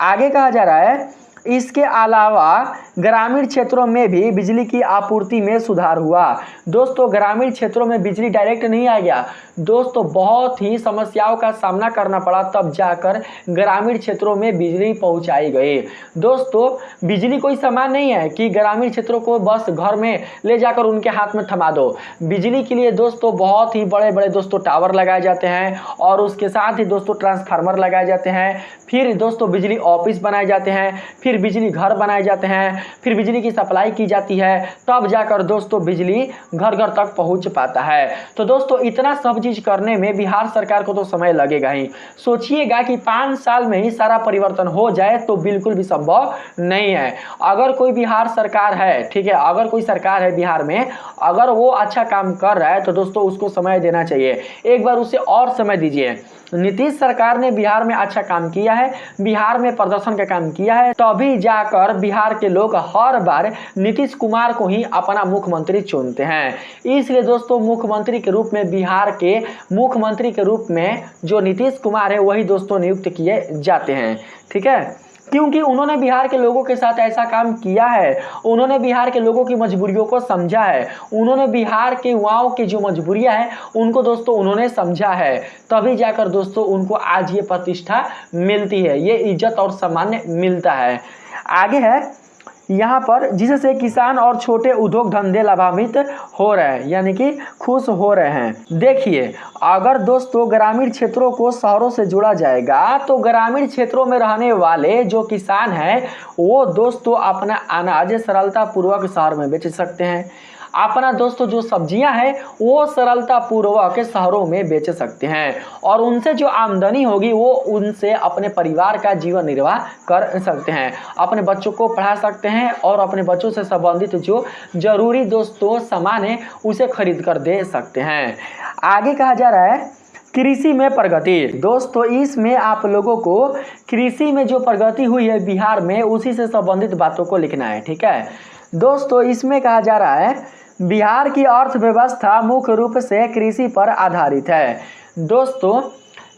आगे कहा जा रहा है इसके अलावा ग्रामीण क्षेत्रों में भी बिजली की आपूर्ति में सुधार हुआ। दोस्तों ग्रामीण क्षेत्रों में बिजली डायरेक्ट नहीं आ गया दोस्तों, बहुत ही समस्याओं का सामना करना पड़ा, तब जाकर ग्रामीण क्षेत्रों में बिजली पहुंचाई गई। दोस्तों बिजली कोई सामान नहीं है कि ग्रामीण क्षेत्रों को बस घर में ले जाकर उनके हाथ में थमा दो। बिजली के लिए दोस्तों बहुत ही बड़े बड़े दोस्तों टावर लगाए जाते हैं, और उसके साथ ही दोस्तों ट्रांसफार्मर लगाए जाते हैं, फिर दोस्तों बिजली ऑफिस बनाए जाते हैं, फिर बिजली घर बनाए जाते हैं, फिर बिजली की सप्लाई की जाती है, तब जाकर दोस्तों बिजली घर घर तक पहुंच पाता है। तो दोस्तों इतना सब चीज करने में बिहार सरकार को तो समय लगेगा ही। सोचिएगा कि 5 साल में ही सारा परिवर्तन हो जाए तो बिल्कुल भी संभव नहीं है। अगर कोई बिहार सरकार है, ठीक है, अगर कोई सरकार है बिहार में, अगर वो अच्छा काम कर रहा है तो दोस्तों उसको समय देना चाहिए, एक बार उसे और समय दीजिए। नीतीश सरकार ने बिहार में अच्छा काम किया है, बिहार में प्रदर्शन का काम किया है, तभी जाकर बिहार के लोग हर बार नीतीश कुमार को ही अपना मुख्यमंत्री चुनते हैं। इसलिए दोस्तों मुख्यमंत्री के रूप में, बिहार के मुख्यमंत्री के रूप में जो नीतीश कुमार है वही दोस्तों नियुक्त किए जाते हैं। ठीक है, क्योंकि उन्होंने बिहार के लोगों के साथ ऐसा काम किया है, उन्होंने बिहार के लोगों की मजबूरियों को समझा है, उन्होंने बिहार के युवाओं की जो मजबूरियां हैं उनको दोस्तों उन्होंने समझा है, तभी जाकर दोस्तों उनको आज ये प्रतिष्ठा मिलती है, ये इज्जत और सम्मान मिलता है। आगे है यहाँ पर, जिससे किसान और छोटे उद्योग धंधे लाभान्वित हो रहे हैं, यानी कि खुश हो रहे हैं। देखिए अगर दोस्तों ग्रामीण क्षेत्रों को शहरों से जोड़ा जाएगा तो ग्रामीण क्षेत्रों में रहने वाले जो किसान हैं वो दोस्तों अपना अनाज सरलता पूर्वक शहर में बेच सकते हैं, अपना दोस्तों जो सब्जियां हैं वो सरलता पूर्वक शहरों में बेच सकते हैं, और उनसे जो आमदनी होगी वो उनसे अपने परिवार का जीवन निर्वाह कर सकते हैं, अपने बच्चों को पढ़ा सकते हैं, और अपने बच्चों से संबंधित जो जरूरी दोस्तों सामान है उसे खरीद कर दे सकते हैं। आगे कहा जा रहा है कृषि में प्रगति। दोस्तों इसमें आप लोगों को कृषि में जो प्रगति हुई है बिहार में उसी से संबंधित बातों को लिखना है। ठीक है दोस्तों, इसमें कहा जा रहा है बिहार की अर्थव्यवस्था मुख्य रूप से कृषि पर आधारित है। दोस्तों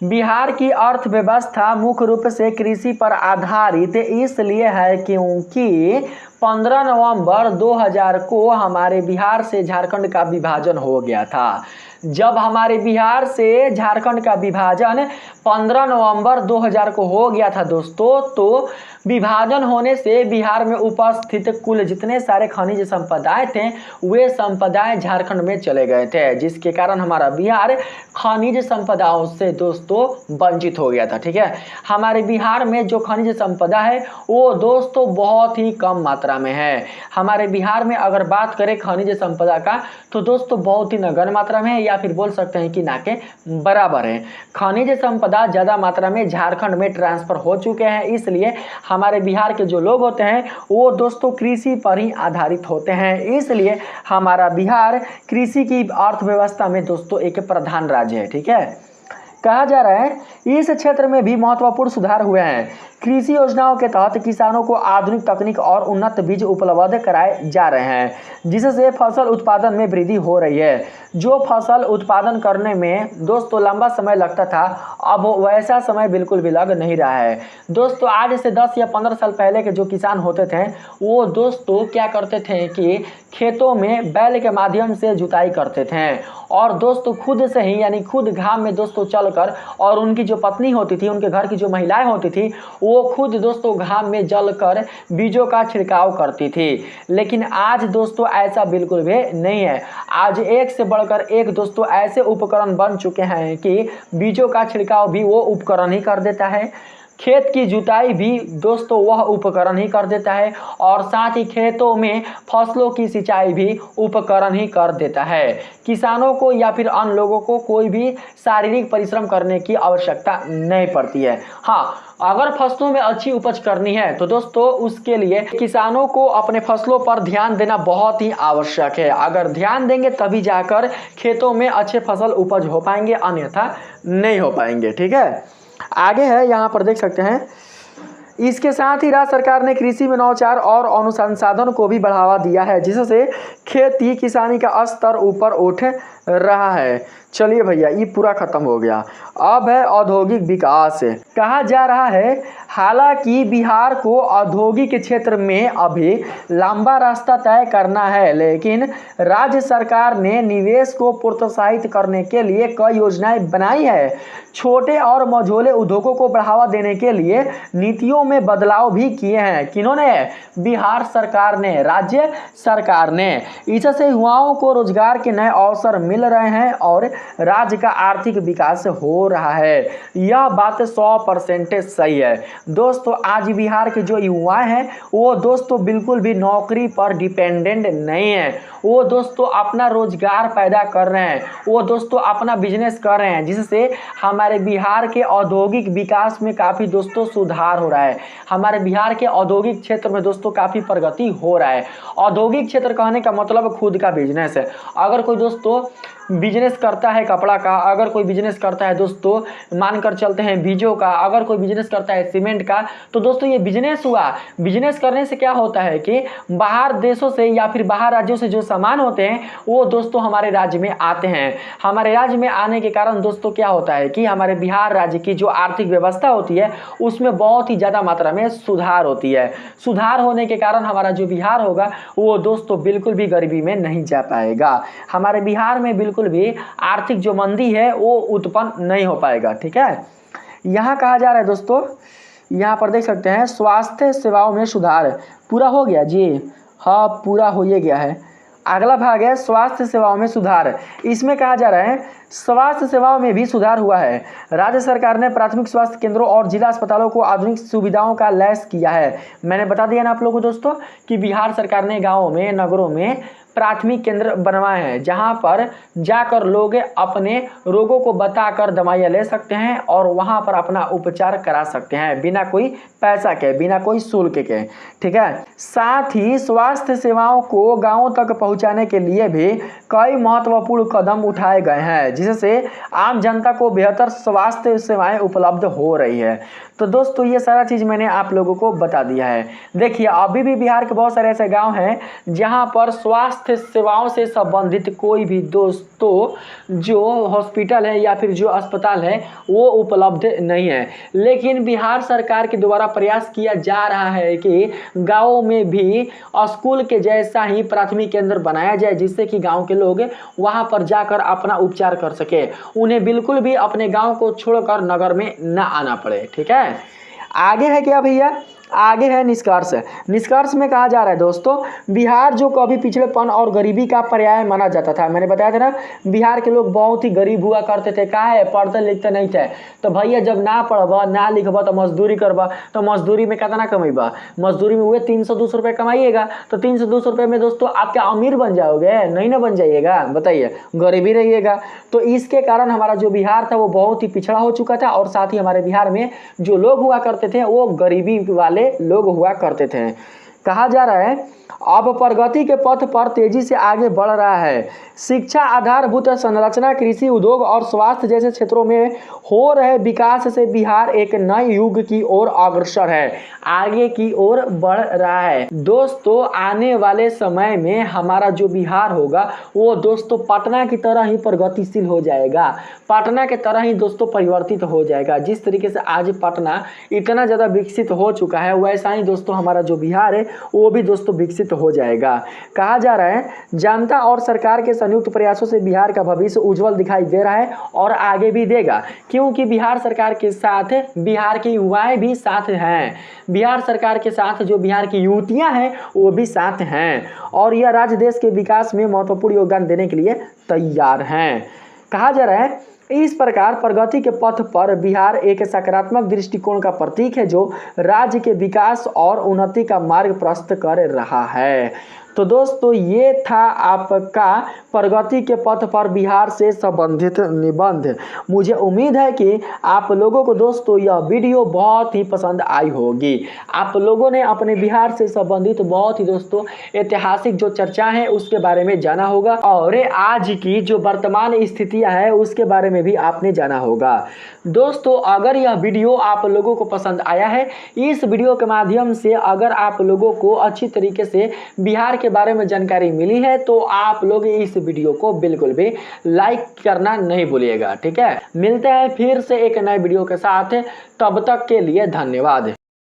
बिहार की अर्थव्यवस्था मुख्य रूप से कृषि पर आधारित इसलिए है क्योंकि 15 नवंबर 2000 को हमारे बिहार से झारखंड का विभाजन हो गया था। जब हमारे बिहार से झारखंड का विभाजन 15 नवंबर 2000 को हो गया था दोस्तों, तो विभाजन होने से बिहार में उपस्थित कुल जितने सारे खनिज संपदाएं थे वे संपदाएं झारखंड में चले गए थे, जिसके कारण हमारा बिहार खनिज संपदाओं से दोस्तों वंचित हो गया था। ठीक है, हमारे बिहार में जो खनिज संपदा है वो दोस्तों बहुत ही कम मात्रा में है। हमारे बिहार में अगर बात करें खनिज संपदा का तो दोस्तों बहुत ही नगण्य मात्रा में है, या फिर बोल सकते हैं कि ना के बराबर है। खनिज संपदा ज़्यादा मात्रा में झारखंड में ट्रांसफर हो चुके हैं, इसलिए हमारे बिहार के जो लोग होते हैं वो दोस्तों कृषि पर ही आधारित होते हैं, इसलिए हमारा बिहार कृषि की अर्थव्यवस्था में दोस्तों एक प्रधान राज्य है। ठीक है, कहा जा रहा है इस क्षेत्र में भी महत्वपूर्ण सुधार हुए हैं। कृषि योजनाओं के तहत किसानों को आधुनिक तकनीक और उन्नत बीज उपलब्ध कराए जा रहे हैं, जिससे फसल उत्पादन में वृद्धि हो रही है। जो फसल उत्पादन करने में दोस्तों लंबा समय लगता था, अब वैसा समय बिल्कुल भी लग नहीं रहा है। दोस्तों आज से 10 या 15 साल पहले के जो किसान होते थे वो दोस्तों क्या करते थे कि खेतों में बैल के माध्यम से जुताई करते थे और दोस्तों खुद से ही यानी खुद घाम में दोस्तों चलकर, और उनकी जो पत्नी होती थी, उनके घर की जो महिलाएं होती थी, वो खुद दोस्तों घाम में जलकर बीजों का छिड़काव करती थी। लेकिन आज दोस्तों ऐसा बिल्कुल भी नहीं है। आज एक से बढ़कर एक दोस्तों ऐसे उपकरण बन चुके हैं कि बीजों का छिड़काव भी वो उपकरण ही कर देता है, खेत की जुताई भी दोस्तों वह उपकरण ही कर देता है, और साथ ही खेतों में फसलों की सिंचाई भी उपकरण ही कर देता है। किसानों को या फिर अन्य लोगों को कोई भी शारीरिक परिश्रम करने की आवश्यकता नहीं पड़ती है। हाँ, अगर फसलों में अच्छी उपज करनी है तो दोस्तों उसके लिए किसानों को अपने फसलों पर ध्यान देना बहुत ही आवश्यक है। अगर ध्यान देंगे तभी जाकर खेतों में अच्छे फसल उपज हो पाएंगे, अन्यथा नहीं हो पाएंगे। ठीक है, आगे है यहाँ पर देख सकते हैं। इसके साथ ही राज्य सरकार ने कृषि में नवाचार और अनुसंधान को भी बढ़ावा दिया है, जिससे खेती किसानी का स्तर ऊपर उठ रहा है। चलिए भैया, ये पूरा खत्म हो गया। अब है औद्योगिक विकास। कहा जा रहा है हालांकि बिहार को औद्योगिक क्षेत्र में अभी लंबा रास्ता तय करना है, लेकिन राज्य सरकार ने निवेश को प्रोत्साहित करने के लिए कई योजनाएं बनाई है। छोटे और मझोले उद्योगों को बढ़ावा देने के लिए नीतियों में बदलाव भी किए हैं। किन्होंने? बिहार सरकार ने, राज्य सरकार ने। इससे युवाओं को रोजगार के नए अवसर मिल रहे हैं और राज्य का आर्थिक विकास हो रहा है। यह बात 100% सही है। दोस्तों आज बिहार के जो युवा हैं वो दोस्तों बिल्कुल भी नौकरी पर डिपेंडेंट नहीं है। वो दोस्तों अपना रोजगार पैदा कर रहे हैं, वो दोस्तों अपना बिजनेस कर रहे हैं, जिससे हमारे बिहार के औद्योगिक विकास में काफ़ी दोस्तों सुधार हो रहा है। हमारे बिहार के औद्योगिक क्षेत्र में दोस्तों काफ़ी प्रगति हो रहा है। औद्योगिक क्षेत्र कहने का मतलब खुद का बिजनेस है। अगर कोई दोस्तों बिजनेस करता है कपड़ा का, अगर कोई बिजनेस करता है दोस्तों मानकर चलते हैं बीजों का, अगर कोई बिजनेस करता है सीमेंट का, तो दोस्तों ये बिजनेस हुआ। बिजनेस करने से क्या होता है कि बाहर देशों से या फिर बाहर राज्यों से जो सामान होते हैं वो दोस्तों हमारे राज्य में आते हैं। हमारे राज्य में आने के कारण दोस्तों क्या होता है कि हमारे बिहार राज्य की जो आर्थिक व्यवस्था होती है उसमें बहुत ही ज़्यादा मात्रा में सुधार होती है। सुधार होने के कारण हमारा जो बिहार होगा वो दोस्तों बिल्कुल भी गरीबी में नहीं जा पाएगा। हमारे बिहार में बिल्कुल भी आर्थिक जो मंदी है वो उत्पन्न नहीं हो पाएगा। ठीक है, यहाँ कहा जा रहा है दोस्तों, यहाँ पर देख सकते हैं स्वास्थ्य सेवाओं में सुधार। पूरा हो गया जी? हाँ, पूरा हो ही गया है। अगला भाग है स्वास्थ्य सेवाओं में सुधार। इसमें कहा जा रहा है स्वास्थ्य सेवाओं में भी सुधार हुआ है। राज्य सरकार ने प्राथमिक स्वास्थ्य केंद्रों और जिला अस्पतालों को आधुनिक सुविधाओं का लैस किया है। मैंने बता दिया ना आप लोगों को दोस्तों कि बिहार सरकार ने गाँवों में, नगरों में प्राथमिक केंद्र बनवाए हैं, जहां पर जाकर लोग अपने रोगों को बताकर दवाइयाँ ले सकते हैं और वहां पर अपना उपचार करा सकते हैं बिना कोई पैसा के, बिना कोई शुल्क के। ठीक है, साथ ही स्वास्थ्य सेवाओं को गांवों तक पहुंचाने के लिए भी कई महत्वपूर्ण कदम उठाए गए हैं, जिससे आम जनता को बेहतर स्वास्थ्य सेवाएं उपलब्ध हो रही है। तो दोस्तों ये सारा चीज़ मैंने आप लोगों को बता दिया है। देखिए अभी भी बिहार के बहुत सारे ऐसे गांव हैं जहां पर स्वास्थ्य सेवाओं से संबंधित कोई भी दोस्तों जो हॉस्पिटल है या फिर जो अस्पताल है वो उपलब्ध नहीं है। लेकिन बिहार सरकार के द्वारा प्रयास किया जा रहा है कि गाँवों में भी स्कूल के जैसा ही प्राथमिक केंद्र बनाया जाए, जिससे कि गाँव के लोग वहाँ पर जाकर अपना उपचार कर सके, उन्हें बिल्कुल भी अपने गाँव को छोड़कर नगर में न आना पड़े। ठीक है, आगे है क्या भैया? आगे है निष्कर्ष। निष्कर्ष में कहा जा रहा है दोस्तों बिहार जो कभी पिछड़ेपन और गरीबी का पर्याय माना जाता था, मैंने बताया था ना बिहार के लोग बहुत ही गरीब हुआ करते थे। कहा है? पढ़ते लिखते नहीं थे। तो भैया जब ना पढ़बा ना लिखबा तो मजदूरी करबा, तो मजदूरी में कितना कमेबा? मजदूरी में हुए 300-200 रुपये कमाइएगा, तो 300-200 रुपये में दोस्तों आप क्या अमीर बन जाओगे? नहीं ना बन जाइएगा, बताइए, गरीबी रहिएगा। तो इसके कारण हमारा जो बिहार था वो बहुत ही पिछड़ा हो चुका था, और साथ ही हमारे बिहार में जो लोग हुआ करते थे वो गरीबी वाले लोग हुआ करते थे। कहा जा रहा है अब प्रगति के पथ पर तेजी से आगे बढ़ रहा है। शिक्षा, आधारभूत संरचना, कृषि, उद्योग और स्वास्थ्य जैसे क्षेत्रों में हो रहे विकास से बिहार एक नए युग की ओर अग्रसर है, आगे की ओर बढ़ रहा है। दोस्तों आने वाले समय में हमारा जो बिहार होगा वो दोस्तों पटना की तरह ही प्रगतिशील हो जाएगा, पटना के तरह ही दोस्तों परिवर्तित हो जाएगा। जिस तरीके से आज पटना इतना ज़्यादा विकसित हो चुका है वैसा ही दोस्तों हमारा जो बिहार है वो भी दोस्तों विकसित हो जाएगा। कहा जा रहा है जनता और सरकार के संयुक्त प्रयासों से बिहार का भविष्य उज्जवल दिखाई दे रहा है और आगे भी देगा, क्योंकि बिहार सरकार के साथ बिहार के युवाएं भी साथ हैं, बिहार सरकार के साथ जो बिहार की युवतियां हैं वो भी साथ हैं और यह राज्य देश के विकास में महत्वपूर्ण योगदान देने के लिए तैयार हैं। कहा जा रहा है इस प्रकार प्रगति के पथ पर बिहार एक सकारात्मक दृष्टिकोण का प्रतीक है जो राज्य के विकास और उन्नति का मार्ग प्रशस्त कर रहा है। तो दोस्तों ये था आपका प्रगति के पथ पर बिहार से संबंधित निबंध। मुझे उम्मीद है कि आप लोगों को दोस्तों यह वीडियो बहुत ही पसंद आई होगी। आप लोगों ने अपने बिहार से संबंधित बहुत ही दोस्तों ऐतिहासिक जो चर्चा है उसके बारे में जाना होगा और आज की जो वर्तमान स्थितियां है उसके बारे में भी आपने जाना होगा। दोस्तों अगर यह वीडियो आप लोगों को पसंद आया है, इस वीडियो के माध्यम से अगर आप लोगों को अच्छी तरीके से बिहार के बारे में जानकारी मिली है तो आप लोग इस वीडियो को बिल्कुल भी लाइक करना नहीं भूलिएगा। ठीक है, मिलते हैं फिर से एक नए वीडियो के साथ, तब तक के लिए धन्यवाद।